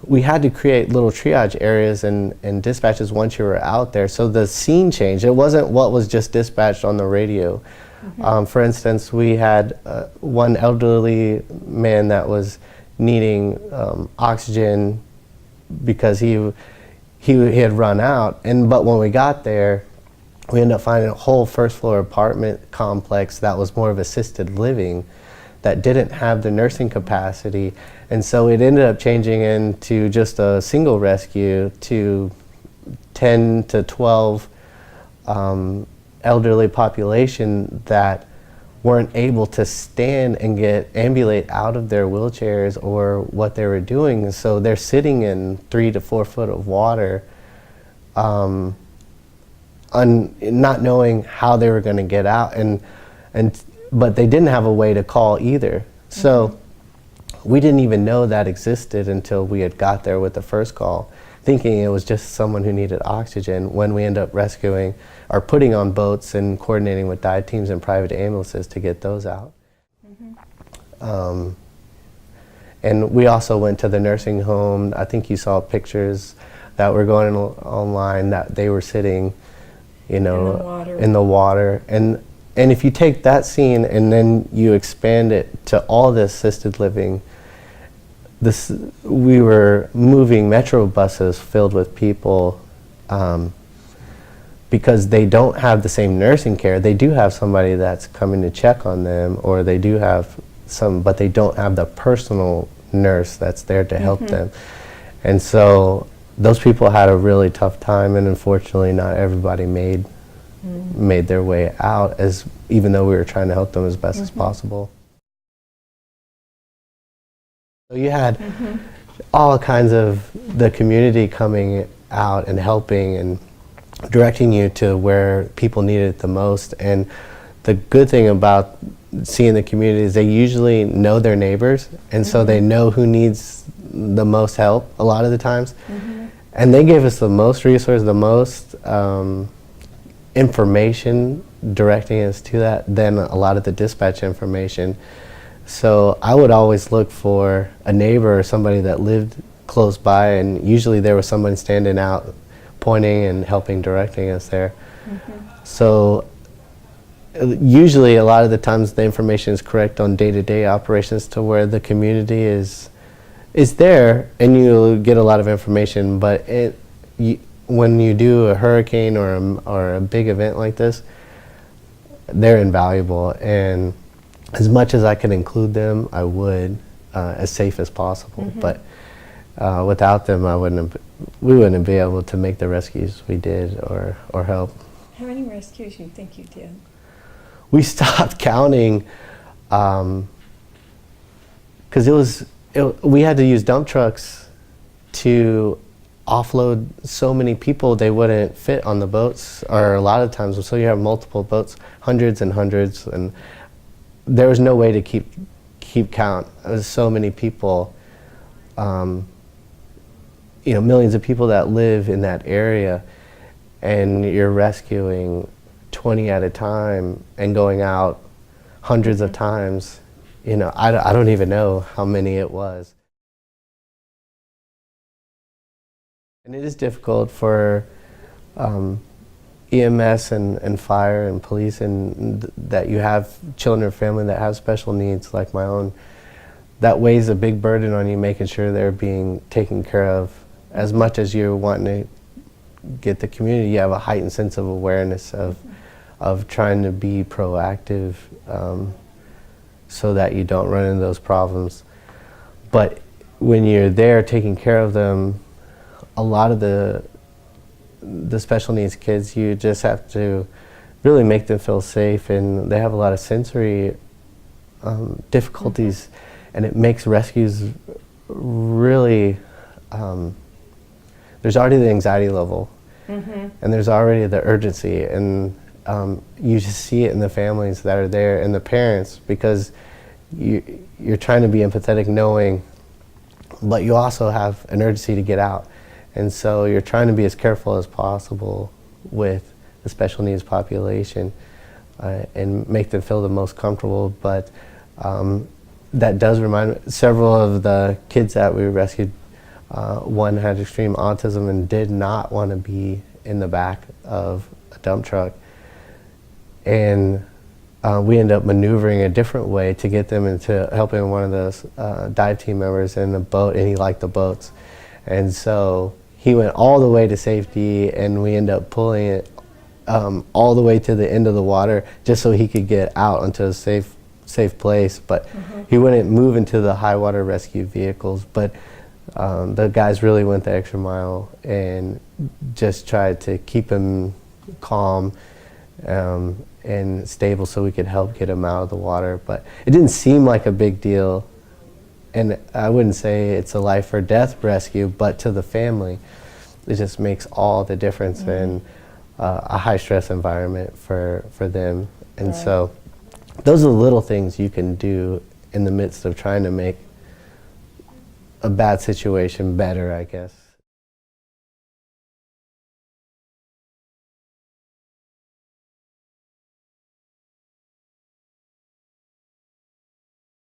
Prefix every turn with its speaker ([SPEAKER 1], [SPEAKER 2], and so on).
[SPEAKER 1] we had to create little triage areas and dispatches once you were out there. So the scene changed. It wasn't what was just dispatched on the radio. For instance, we had one elderly man that was needing oxygen because he had run out. But when we got there, we ended up finding a whole first floor apartment complex that was more of assisted living that didn't have the nursing capacity. And so it ended up changing into just a single rescue to 10 to 12 elderly population that weren't able to stand and ambulate out of their wheelchairs or what they were doing. So they're sitting in 3 to 4 foot of water, not knowing how they were going to get out, but they didn't have a way to call either. So we didn't even know that existed until we had got there with the first call, thinking it was just someone who needed oxygen, when we end up rescuing or putting on boats and coordinating with dive teams and private ambulances to get those out. And we also went to the nursing home. I think you saw pictures that were going online that they were sitting, in the water. And if you take that scene and then you expand it to all the assisted living, we were moving metro buses filled with people because they don't have the same nursing care. They do have somebody that's coming to check on them, or they do have but they don't have the personal nurse that's there to help them. And so those people had a really tough time, and unfortunately not everybody made their way out, even though we were trying to help them as best as possible. So you had all kinds of the community coming out and helping and directing you to where people needed it the most. And the good thing about seeing the community is they usually know their neighbors, and so they know who needs the most help a lot of the times. And they gave us the most resources, the most information directing us to that than a lot of the dispatch information. So I would always look for a neighbor or somebody that lived close by, and usually there was somebody standing out pointing and helping, directing us there. So usually a lot of the times the information is correct on day-to-day operations to where the community is there, and you get a lot of information. But when you do a hurricane or a big event like this, they're invaluable. And as much as I could include them, I would, as safe as possible. But without them, we wouldn't be able to make the rescues we did or help.
[SPEAKER 2] How many rescues do you think you did?
[SPEAKER 1] We stopped counting because we had to use dump trucks to offload so many people they wouldn't fit on the boats, or a lot of times. So you have multiple boats, hundreds and hundreds, and there was no way to keep count. There's so many people, millions of people that live in that area, and you're rescuing 20 at a time and going out hundreds of times. I don't even know how many it was. And it is difficult for EMS and fire and police, and that you have children or family that have special needs like my own. That weighs a big burden on you, making sure they're being taken care of. As much as you're wanting to get the community, you have a heightened sense of awareness of trying to be proactive so that you don't run into those problems. But when you're there taking care of them, a lot of the special needs kids, you just have to really make them feel safe, and they have a lot of sensory difficulties, and it makes rescues really, there's already the anxiety level, and there's already the urgency, and you just see it in the families that are there and the parents, because you're trying to be empathetic, knowing, but you also have an urgency to get out. And so you're trying to be as careful as possible with the special needs population and make them feel the most comfortable. But that does remind me, several of the kids that we rescued One had extreme autism and did not want to be in the back of a dump truck. And we ended up maneuvering a different way to get them into helping one of those dive team members in a boat, and he liked the boats. And so he went all the way to safety, and we ended up pulling it all the way to the end of the water just so he could get out onto a safe place. But he wouldn't move into the high water rescue vehicles. But the guys really went the extra mile and just tried to keep him calm and stable so we could help get him out of the water. But it didn't seem like a big deal, and I wouldn't say it's a life or death rescue, but to the family it just makes all the difference in a high stress environment for them. And so those are the little things you can do in the midst of trying to make a bad situation better, I guess.